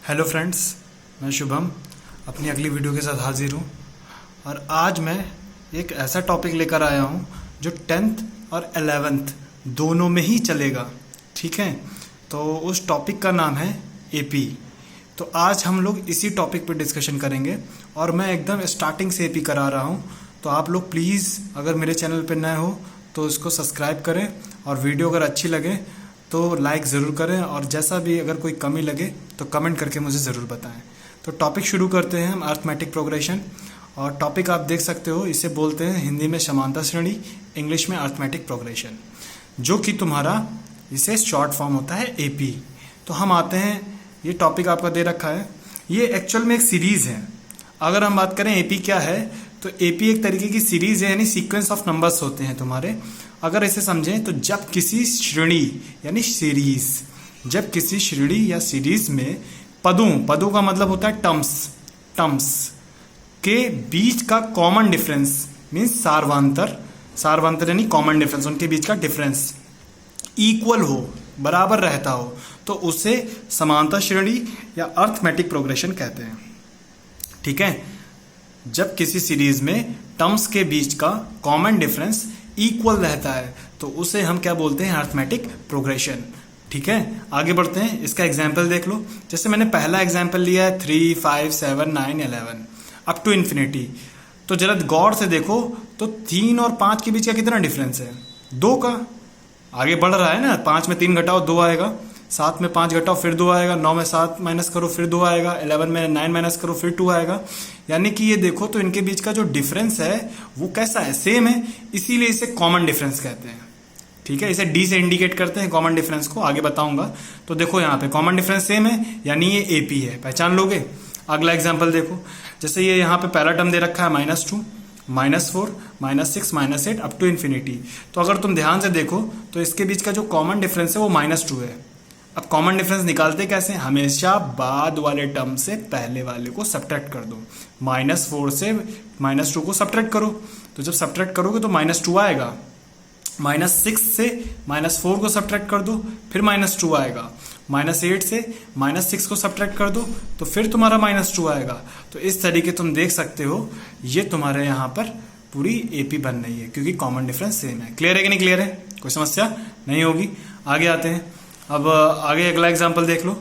Hello friends, मैं शुभम अपनी अगली वीडियो के साथ हाजिर हूँ। और आज मैं एक ऐसा टॉपिक लेकर आया हूँ जो 10th और 11th दोनों में ही चलेगा। ठीक है, तो उस टॉपिक का नाम है एपी। तो आज हम लोग इसी टॉपिक पर डिस्कशन करेंगे और मैं एकदम स्टार्टिंग से एपी करा रहा हूँ। तो आप लोग प्लीज़ अगर मेरे चैनल पर नए हो तो इसको सब्सक्राइब करें और वीडियो अगर अच्छी लगे तो लाइक ज़रूर करें, और जैसा भी अगर कोई कमी लगे तो कमेंट करके मुझे ज़रूर बताएं। तो टॉपिक शुरू करते हैं हम, अर्थमेटिक प्रोग्रेशन। और टॉपिक आप देख सकते हो, इसे बोलते हैं हिंदी में समानता श्रेणी, इंग्लिश में अर्थमेटिक प्रोग्रेशन, जो कि तुम्हारा इसे शॉर्ट फॉर्म होता है एपी। तो हम आते हैं, ये टॉपिक आपका दे रखा है, ये एक्चुअल में एक सीरीज़ है। अगर हम बात करें एपी क्या है, तो एपी एक तरीके की सीरीज़ है, यानी सीक्वेंस ऑफ नंबर्स होते हैं तुम्हारे। अगर इसे समझें तो जब किसी श्रेणी यानी सीरीज, जब किसी श्रेणी या सीरीज में पदों का मतलब होता है टर्म्स के बीच का कॉमन डिफरेंस मीन्स सार्वंतर यानी कॉमन डिफरेंस, उनके बीच का डिफरेंस इक्वल हो, बराबर रहता हो, तो उसे समानता श्रेणी या अर्थमेटिक प्रोग्रेशन कहते हैं। ठीक है, जब किसी सीरीज में टर्म्स के बीच का कॉमन डिफरेंस इक्वल रहता है तो उसे हम क्या बोलते हैं, अर्थमेटिक प्रोग्रेशन। ठीक है, आगे बढ़ते हैं, इसका एग्जाम्पल देख लो। जैसे मैंने पहला एग्जाम्पल लिया है 3, 5, 7, 9, 11 अप टू इन्फिनिटी। तो जरा गौर से देखो तो 3 और 5 के बीच का कितना डिफरेंस है, 2 का। आगे बढ़ रहा है ना, 5 में 3 घटाओ 2 आएगा, 7 में 5 घटाओ फिर 2 आएगा, 9 में 7 माइनस करो फिर 2 आएगा, 11 में 9 माइनस करो फिर 2 आएगा। यानी कि ये देखो तो इनके बीच का जो डिफरेंस है वो कैसा है, सेम है, इसीलिए इसे कॉमन डिफरेंस कहते हैं। ठीक है, इसे डी से इंडिकेट करते हैं कॉमन डिफरेंस को, आगे बताऊंगा। तो देखो यहाँ पे कॉमन डिफरेंस सेम है, यानी ये एपी है, पहचान लोगे। अगला एग्जाम्पल देखो, जैसे ये यहाँ पे पहला टर्म दे रखा है -2, -4, -6, -8 अप टू इन्फिनिटी। तो अगर तुम ध्यान से देखो तो इसके बीच का जो कॉमन डिफरेंस है वो -2 है। अब कॉमन डिफरेंस निकालते कैसे, हमेशा बाद वाले टर्म से पहले वाले को सब्ट्रैक्ट कर दो। -4 से -2 को सब्ट्रैक्ट करो, तो जब सब्ट्रैक्ट करोगे तो -2 आएगा। -6 से -4 को सब्ट्रैक्ट कर दो, फिर -2 आएगा। -8 से -6 को सब्ट्रैक्ट कर दो तो फिर तुम्हारा -2 आएगा। तो इस तरीके तुम देख सकते हो, ये तुम्हारे यहाँ पर पूरी एपी बन रही है क्योंकि कॉमन डिफरेंस सेम है। क्लियर है कि नहीं क्लियर है, कोई समस्या नहीं होगी। आगे आते हैं, अब आगे अगला एग्जाम्पल देख लो।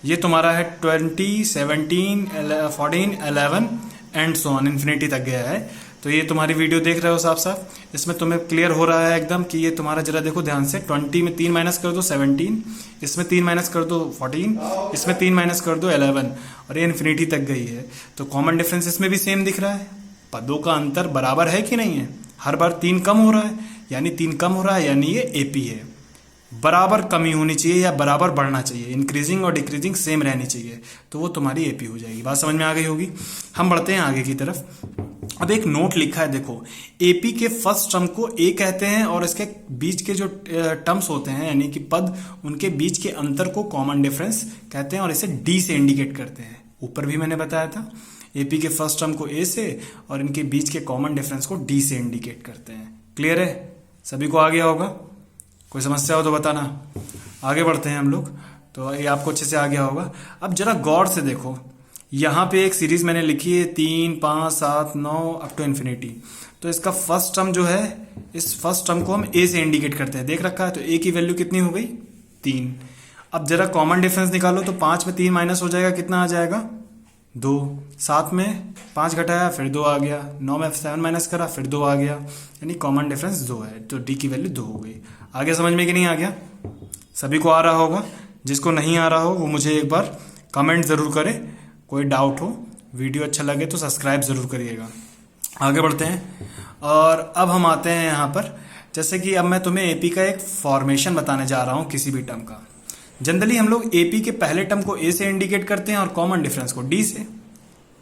ये तुम्हारा है 20, 17, 14, 11 एंड सो ऑन, इन्फिनिटी तक गया है। तो ये तुम्हारी वीडियो देख रहे हो साफ साफ, इसमें तुम्हें क्लियर हो रहा है एकदम कि ये तुम्हारा, जरा देखो ध्यान से, 20 में 3 माइनस कर दो 17, इसमें 3 माइनस कर दो 14, इसमें 3 माइनस कर दो 11, और ये इन्फिनिटी तक गई है। तो कॉमन डिफरेंस इसमें भी सेम दिख रहा है, पदों का अंतर बराबर है कि नहीं है, हर बार 3 कम हो रहा है, यानी 3 कम हो रहा है, यानी ये एपी है। बराबर कमी होनी चाहिए या बराबर बढ़ना चाहिए, इंक्रीजिंग और डिक्रीजिंग सेम रहनी चाहिए, तो वो तुम्हारी एपी हो जाएगी। बात समझ में आ गई होगी। हम बढ़ते हैं आगे की तरफ। अब एक नोट लिखा है, देखो एपी के फर्स्ट टर्म को ए कहते हैं और इसके बीच के जो टर्म्स होते हैं यानी कि पद, उनके बीच के अंतर को कॉमन डिफरेंस कहते हैं और इसे डी से इंडिकेट करते हैं। ऊपर भी मैंने बताया था, एपी के फर्स्ट टर्म को ए से और इनके बीच के कॉमन डिफरेंस को डी से इंडिकेट करते हैं। क्लियर है, सभी को आ गया होगा, कोई समस्या हो तो बताना। आगे बढ़ते हैं हम लोग, तो ये आपको अच्छे से आ गया होगा। अब जरा गौर से देखो, यहाँ पे एक सीरीज मैंने लिखी है 3, 5, 7, 9 अप टू इन्फिनिटी। तो इसका फर्स्ट टर्म जो है, इस फर्स्ट टर्म को हम ए से इंडिकेट करते हैं, देख रखा है। तो ए की वैल्यू कितनी हो गई, 3। अब जरा कॉमन डिफरेंस निकालो, तो 5 में 3 माइनस हो जाएगा, कितना आ जाएगा, 2। 7 में 5 घटाया फिर 2 आ गया, 9 में 7 माइनस करा फिर 2 आ गया, यानी कॉमन डिफरेंस 2 है, तो डी की वैल्यू 2 हो गई। आगे समझ में कि नहीं आ गया, सभी को आ रहा होगा। जिसको नहीं आ रहा हो वो मुझे एक बार कमेंट ज़रूर करे, कोई डाउट हो। वीडियो अच्छा लगे तो सब्सक्राइब ज़रूर करिएगा। आगे बढ़ते हैं, और अब हम आते हैं यहाँ पर, जैसे कि अब मैं तुम्हें एपी का एक फॉर्मेशन बताने जा रहा हूँ किसी भी टर्म का। जनरली हम लोग एपी के पहले टर्म को ए से इंडिकेट करते हैं और कॉमन डिफरेंस को डी से,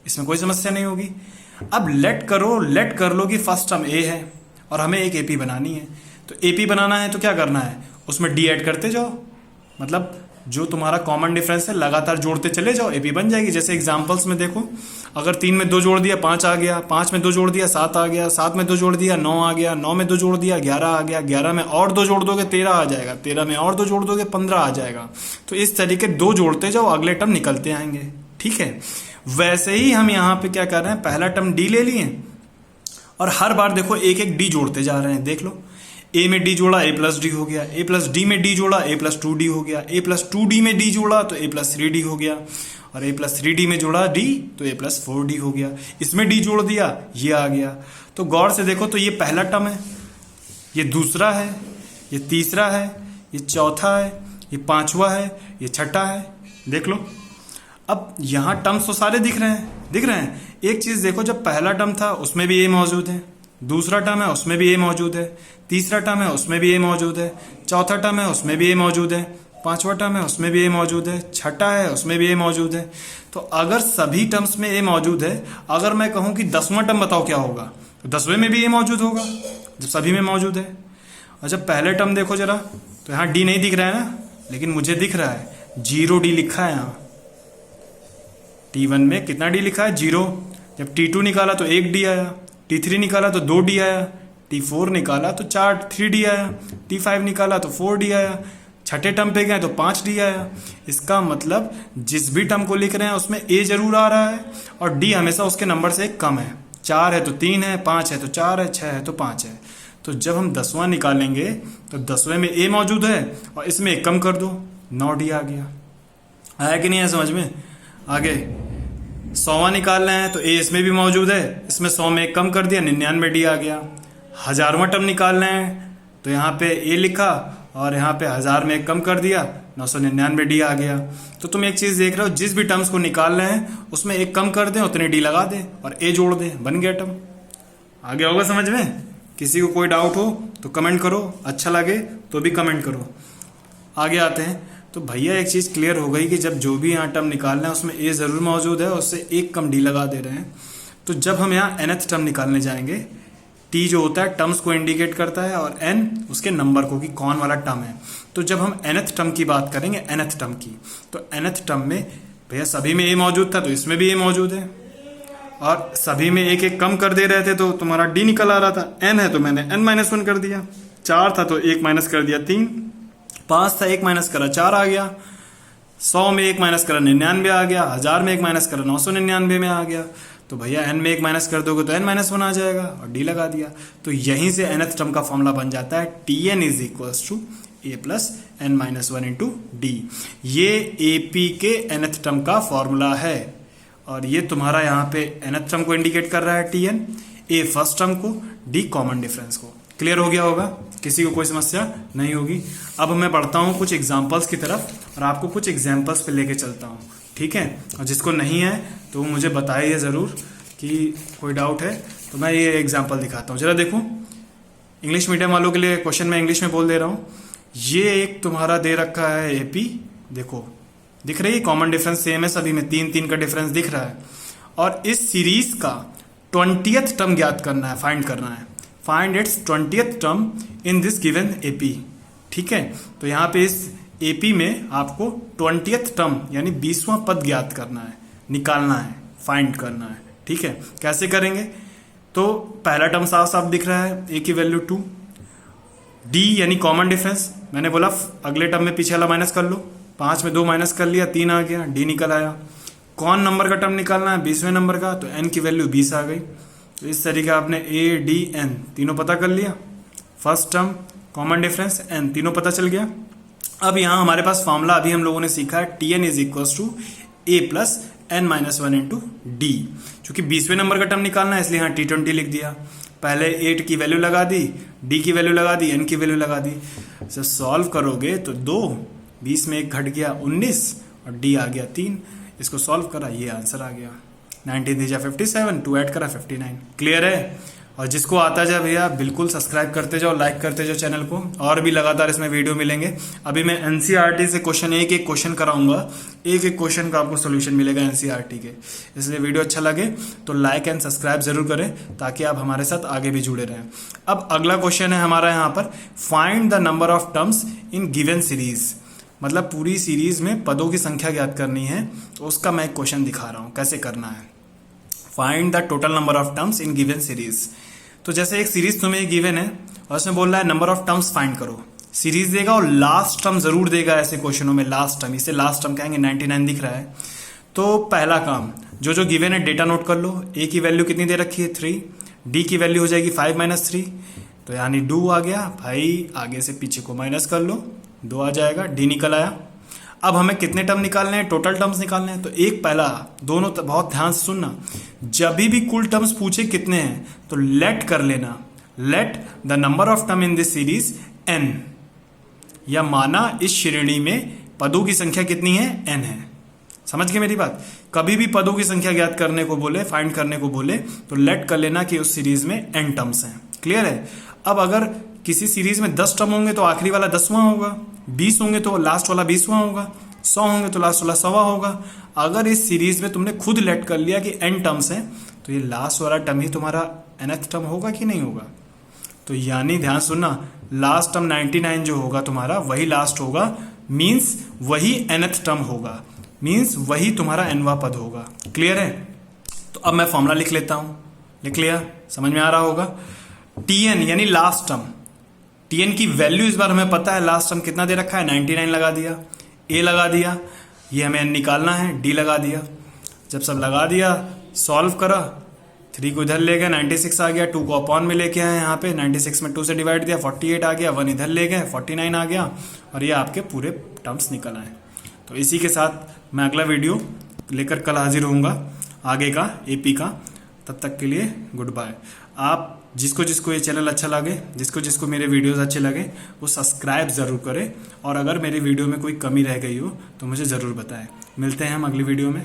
इसमें कोई समस्या नहीं होगी। अब लेट कर लो कि फर्स्ट टर्म ए है और हमें एक एपी बनानी है। तो एपी बनाना है तो क्या करना है, उसमें डी ऐड करते जाओ, मतलब जो तुम्हारा कॉमन डिफरेंस है लगातार जोड़ते चले जाओ, एपी बन जाएगी। जैसे एग्जांपल्स में देखो, अगर 3 में 2 जोड़ दिया 5 आ गया, 5 में 2 जोड़ दिया 7 आ गया, 7 में 2 जोड़ दिया 9 आ गया, 9 में 2 जोड़ दिया 11 आ गया, 11 में और 2 जोड़ दोगे 13 आ जाएगा, 13 में और 2 जोड़ दोगे 15 आ जाएगा। तो इस तरीके 2 जोड़ते जाओ, अगले टर्म निकलते आएंगे। ठीक है, वैसे ही हम यहाँ पे क्या कर रहे हैं, पहला टर्म डी ले लिए और हर बार देखो एक एक डी जोड़ते जा रहे हैं। देख लो, ए में डी जोड़ा ए प्लस डी हो गया, ए प्लस डी में डी जोड़ा ए प्लस 2 डी हो गया, ए प्लस 2 डी में डी जोड़ा तो ए प्लस 3 डी हो गया, और ए प्लस 3 डी में जोड़ा डी तो ए प्लस 4 डी हो गया। इसमें डी जोड़ दिया, ये आ गया। तो गौर से देखो, तो ये पहला टर्म है, ये दूसरा है, ये तीसरा है, ये चौथा है, ये पांचवा है, ये छठा है। देख लो, अब यहाँ टर्म्स तो सारे दिख रहे हैं। एक चीज देखो, जब पहला टर्म था उसमें भी ए मौजूद है, दूसरा टर्म है उसमें भी ए मौजूद है, तीसरा टर्म है उसमें भी ए मौजूद है, चौथा टर्म है उसमें भी ए मौजूद है, पांचवा टर्म है उसमें भी ए मौजूद है, छठा है उसमें भी ए मौजूद है। तो अगर सभी टर्म्स में ए मौजूद है, अगर मैं कहूं कि 10वां टर्म बताओ क्या होगा, तो 10वें में भी ए मौजूद होगा जब सभी में मौजूद है। और जब पहले टर्म देखो जरा, तो यहाँ डी नहीं दिख रहा है ना, लेकिन मुझे दिख रहा है 0 डी लिखा है यहाँ। T1 में कितना डी लिखा है, 0। जब T2 निकाला तो 1 डी आया, T3 निकाला तो 2 डी आया, T4 निकाला तो 3 डी आया, T5 निकाला तो 4 डी आया, छठे टर्म पे गए तो 5 डी आया। इसका मतलब जिस भी टर्म को लिख रहे हैं उसमें ए जरूर आ रहा है, और डी हमेशा उसके नंबर से एक कम है। 4 है तो 3 है, 5 है तो 4 है, 6 है तो 5 है। तो जब हम 10वां निकालेंगे तो 10वें में ए मौजूद है और इसमें एक कम कर दो, 9 डी आ गया। आया कि नहीं है समझ में? आगे 100वां निकालना है तो ए इसमें भी मौजूद है, इसमें 100 में एक कम कर दिया, 99 डी आ गया। 1000वां टर्म निकालना है तो यहाँ पे ए लिखा और यहाँ पे 1000 में एक कम कर दिया, 999 डी आ गया। तो तुम एक चीज देख रहे हो, जिस भी टर्म्स को निकालना है उसमें एक कम कर दें, उतने डी लगा दें और ए जोड़ दें, बन गया टर्म। आगे होगा समझ में? किसी को कोई डाउट हो तो कमेंट करो, अच्छा लगे तो भी कमेंट करो। आगे आते हैं, तो भैया एक चीज क्लियर हो गई कि जब जो भी यहाँ टर्म निकालना है उसमें ए जरूर मौजूद है, उससे एक कम डी लगा दे रहे हैं। तो जब हम यहाँ nth टर्म निकालने जाएंगे, टी जो होता है टर्म्स को इंडिकेट करता है और n उसके नंबर को कि कौन वाला टर्म है। तो जब हम nth टर्म की बात करेंगे, nth टर्म की, तो nth टर्म में भैया सभी में ए मौजूद था तो इसमें भी ए मौजूद है, और सभी में एक एक कम कर दे रहे थे तो तुम्हारा डी निकल आ रहा था। n है तो मैंने n-1 कर दिया, 4 था तो 1 माइनस कर दिया 3, 5 था 1 माइनस करा 4 आ गया, 100 में 1 माइनस करा 99 आ गया, 1000 में 1 माइनस करा 999 में आ गया। तो भैया n में 1 माइनस कर दोगे तो n-1 आ जाएगा और d लगा दिया। तो यहीं से nth टर्म का फॉर्मूला बन जाता है Tn is equals to a plus n-1 into D. ये AP के nth टर्म का फॉर्मूला है और ये तुम्हारा यहाँ पे nth टर्म को इंडिकेट कर रहा है Tn, a फर्स्ट टर्म को, d कॉमन डिफरेंस को। क्लियर हो गया होगा? किसी को कोई समस्या नहीं होगी। अब मैं बढ़ता हूँ कुछ एग्जाम्पल्स की तरफ और आपको कुछ एग्जाम्पल्स पे लेके चलता हूँ, ठीक है? और जिसको नहीं है तो मुझे बताइए ज़रूर कि कोई डाउट है। तो मैं ये एग्जाम्पल दिखाता हूँ, जरा देखो। इंग्लिश मीडियम वालों के लिए क्वेश्चन मैं इंग्लिश में बोल दे रहा हूँ। ये एक तुम्हारा दे रखा है AP, देखो दिख रही है, कॉमन डिफरेंस सेम है सभी में, 3 का डिफरेंस दिख रहा है। और इस सीरीज का 20th टर्म ज्ञात करना है, फाइंड करना है। Find its 20th term in this given AP, ठीक है? तो यहाँ पे इस AP में आपको 20th टर्म यानी 20वां पद ज्ञात करना है, निकालना है, फाइंड करना है, ठीक है? कैसे करेंगे? तो पहला टर्म साफ साफ दिख रहा है, A की वैल्यू 2, D यानी कॉमन डिफरेंस, मैंने बोला अगले टर्म में पीछे वाला माइनस कर लो, 5 में 2 माइनस कर लिया, 3 आ गया, D निकल आया। कौन नंबर का टर्म निकालना है? 20वें नंबर का, तो n की वैल्यू 20 आ गई। तो इस तरीके आपने A, D, n तीनों पता कर लिया, first term, common difference, n तीनों पता चल गया। अब यहाँ हमारे पास फॉर्मूला अभी हम लोगों ने सीखा है, Tn is equals to a plus n-1 into D. चूंकि 20वें नंबर का टर्म निकालना है इसलिए यहाँ T20 लिख दिया। पहले 8 की वैल्यू लगा दी, D की वैल्यू लगा दी, n की वैल्यू लगा दी। जब सॉल्व करोगे तो 2, 20 में 1 घट गया 19 और D आ गया 3। इसको सॉल्व करा, ये आंसर आ गया। 19 दिया 57, 2 ऐड करा 59। क्लियर है? और जिसको आता जाए भैया बिल्कुल सब्सक्राइब करते जाओ, लाइक करते जाओ चैनल को, और भी लगातार इसमें वीडियो मिलेंगे। अभी मैं NCERT से क्वेश्चन एक क्वेश्चन कराऊंगा, एक क्वेश्चन का आपको सोल्यूशन मिलेगा NCERT के। इसलिए वीडियो अच्छा लगे तो लाइक एंड सब्सक्राइब जरूर करें ताकि आप हमारे साथ आगे भी जुड़े रहें। अब अगला क्वेश्चन है हमारा यहाँ पर, find the number of terms in given series. मतलब पूरी सीरीज में पदों की संख्या ज्ञात करनी है, तो उसका मैं एक क्वेश्चन दिखा रहा हूँ कैसे करना है। Find the total number of terms in given series. तो जैसे एक सीरीज तुम्हें गिवन है और उसमें बोल रहा है नंबर ऑफ टर्म्स फाइंड करो, सीरीज देगा और लास्ट टर्म जरूर देगा ऐसे क्वेश्चनों में, लास्ट टर्म, इसे लास्ट टर्म कहेंगे। 99 दिख रहा है। तो पहला काम, जो जो गिवन है डेटा नोट कर लो। ए की वैल्यू कितनी दे रखी है 3, डी की वैल्यू हो जाएगी 5 - 3, तो यानी डू आ गया भाई, आगे से पीछे को माइनस कर लो, 2 आ जाएगा, डी निकल आया। अब हमें कितने टर्म निकालने हैं, टोटल टर्म्स निकालने हैं। तो एक पहला, दोनों बहुत ध्यान से सुनना, जब भी कुल टर्म्स पूछे कितने हैं तो लेट कर लेना, let the number of term in this series n, या माना इस श्रेणी में पदों की संख्या कितनी है, n है। समझ गए मेरी बात? कभी भी पदों की संख्या ज्ञात करने को बोले, फाइंड करने को बोले, तो लेट कर लेना कि उस सीरीज में n टर्म्स हैं। क्लियर है? अब अगर किसी सीरीज में 10 टर्म होंगे तो आखिरी वाला 10वां होगा, 20 होंगे तो लास्ट वाला 20वां होगा, 100 होंगे तो लास्ट वाला 100वां होगा। अगर इस सीरीज में तुमने खुद लेट कर लिया कि n टर्म्स हैं, तो ये लास्ट वाला टर्म ही तुम्हारा nth टर्म होगा कि नहीं होगा? तो यानी ध्यान सुनना, लास्ट टर्म 99 जो होगा तुम्हारा वही लास्ट होगा, मीन्स वही nth टर्म होगा, मीन्स वही तुम्हारा nवां पद होगा। क्लियर है? तो अब मैं फॉर्मूला लिख लेता हूं, लिख लिया, समझ में आ रहा होगा। tn यानी लास्ट टर्म, tn की वैल्यू इस बार हमें पता है, लास्ट टर्म कितना दे रखा है 99 लगा दिया, a लगा दिया, ये हमें n निकालना है, d लगा दिया। जब सब लगा दिया, सॉल्व करा, 3 को इधर ले गए 96 आ गया, 2 को अपॉन में लेके आए यहाँ पे, 96 में 2 से डिवाइड दिया 48 आ गया, 1 इधर ले गए 49 आ गया, और ये आपके पूरे टर्म्स निकल आए। तो इसी के साथ मैं अगला वीडियो लेकर कल हाजिर होऊंगा आगे का एपी का। तब तक के लिए गुड बाय। आप जिसको जिसको ये चैनल अच्छा लगे, जिसको जिसको मेरे वीडियोस अच्छे लगे, वो सब्सक्राइब ज़रूर करें, और अगर मेरे वीडियो में कोई कमी रह गई हो तो मुझे ज़रूर बताएं। मिलते हैं हम अगली वीडियो में।